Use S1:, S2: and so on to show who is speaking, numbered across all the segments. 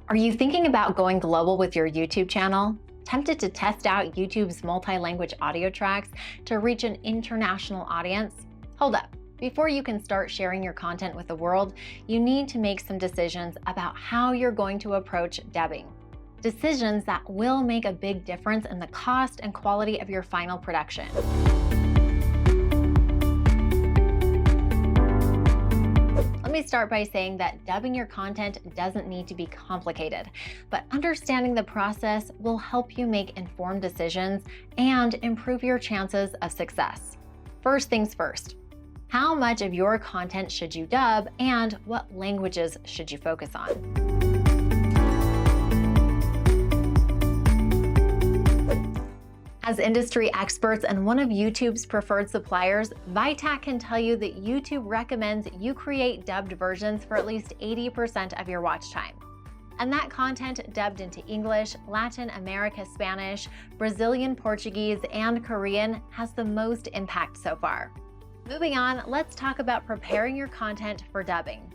S1: Are you thinking about going global with your YouTube channel? Tempted to test out YouTube's multi-language audio tracks to reach an international audience? Hold up. Before you can start sharing your content with the world, you need to make some decisions about how you're going to approach dubbing. Decisions that will make a big difference in the cost and quality of your final production. Let me start by saying that dubbing your content doesn't need to be complicated, but understanding the process will help you make informed decisions and improve your chances of success. First things first, how much of your content should you dub and what languages should you focus on? As industry experts and one of YouTube's preferred suppliers, Vitat can tell you that YouTube recommends you create dubbed versions for at least 80% of your watch time. And that content dubbed into English, Latin America Spanish, Brazilian Portuguese, and Korean has the most impact so far. Moving on, let's talk about preparing your content for dubbing.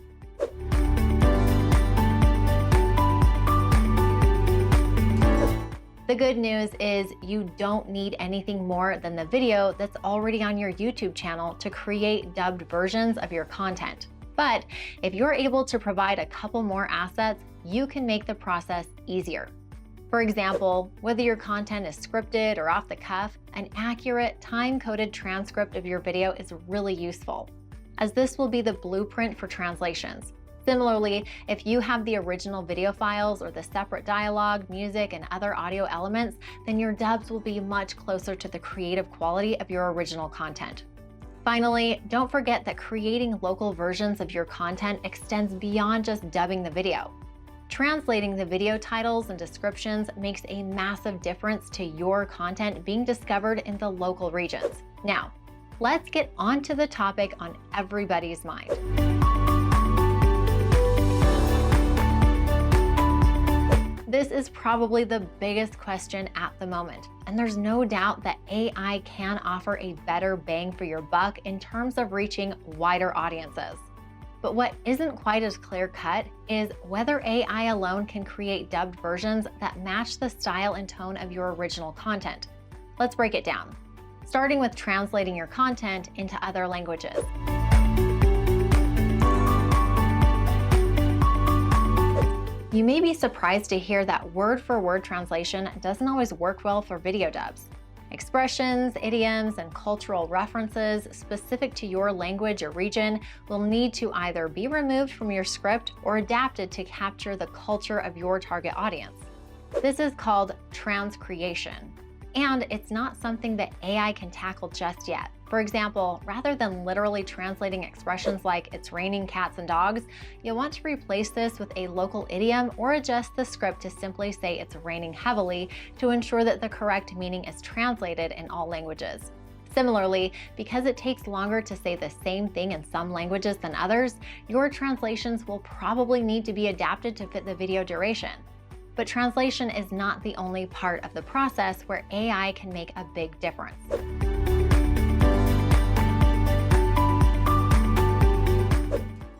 S1: The good news is you don't need anything more than the video that's already on your YouTube channel to create dubbed versions of your content. But if you're able to provide a couple more assets, you can make the process easier. For example, whether your content is scripted or off the cuff, an accurate, time-coded transcript of your video is really useful, as this will be the blueprint for translations. Similarly, if you have the original video files or the separate dialogue, music, and other audio elements, then your dubs will be much closer to the creative quality of your original content. Finally, don't forget that creating local versions of your content extends beyond just dubbing the video. Translating the video titles and descriptions makes a massive difference to your content being discovered in the local regions. Now, let's get onto the topic on everybody's mind. This is probably the biggest question at the moment, and there's no doubt that AI can offer a better bang for your buck in terms of reaching wider audiences. But what isn't quite as clear-cut is whether AI alone can create dubbed versions that match the style and tone of your original content. Let's break it down, starting with translating your content into other languages. You may be surprised to hear that word-for-word translation doesn't always work well for video dubs. Expressions, idioms, and cultural references specific to your language or region will need to either be removed from your script or adapted to capture the culture of your target audience. This is called transcreation, and it's not something that AI can tackle just yet. For example, rather than literally translating expressions like "it's raining cats and dogs," you'll want to replace this with a local idiom or adjust the script to simply say "it's raining heavily" to ensure that the correct meaning is translated in all languages. Similarly, because it takes longer to say the same thing in some languages than others, your translations will probably need to be adapted to fit the video duration. But translation is not the only part of the process where AI can make a big difference.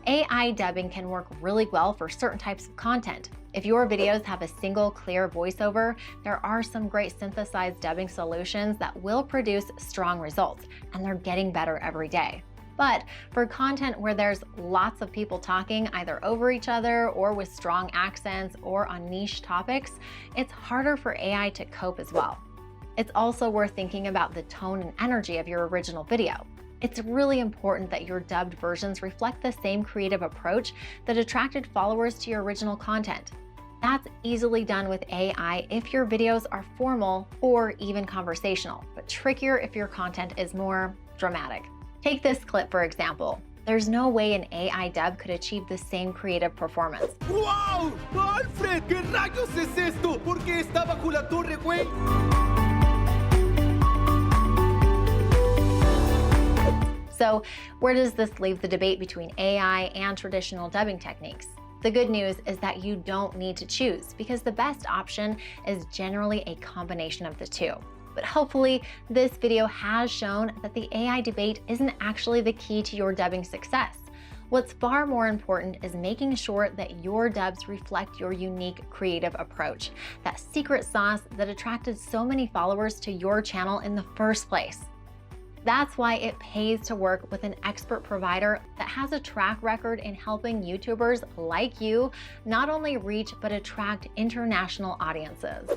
S1: AI dubbing can work really well for certain types of content. If your videos have a single clear voiceover, there are some great synthesized dubbing solutions that will produce strong results, and they're getting better every day. But for content where there's lots of people talking either over each other or with strong accents or on niche topics, it's harder for AI to cope as well. It's also worth thinking about the tone and energy of your original video. It's really important that your dubbed versions reflect the same creative approach that attracted followers to your original content. That's easily done with AI if your videos are formal or even conversational, but trickier if your content is more dramatic. Take this clip for example. There's no way an AI dub could achieve the same creative performance.
S2: ¡Wow! ¡Alfred! ¿Qué rayos es esto? ¿Por qué está bajo la torre, güey?
S1: So where does this leave the debate between AI and traditional dubbing techniques? The good news is that you don't need to choose because the best option is generally a combination of the two. But hopefully this video has shown that the AI debate isn't actually the key to your dubbing success. What's far more important is making sure that your dubs reflect your unique creative approach, that secret sauce that attracted so many followers to your channel in the first place. That's why it pays to work with an expert provider that has a track record in helping YouTubers like you not only reach but attract international audiences.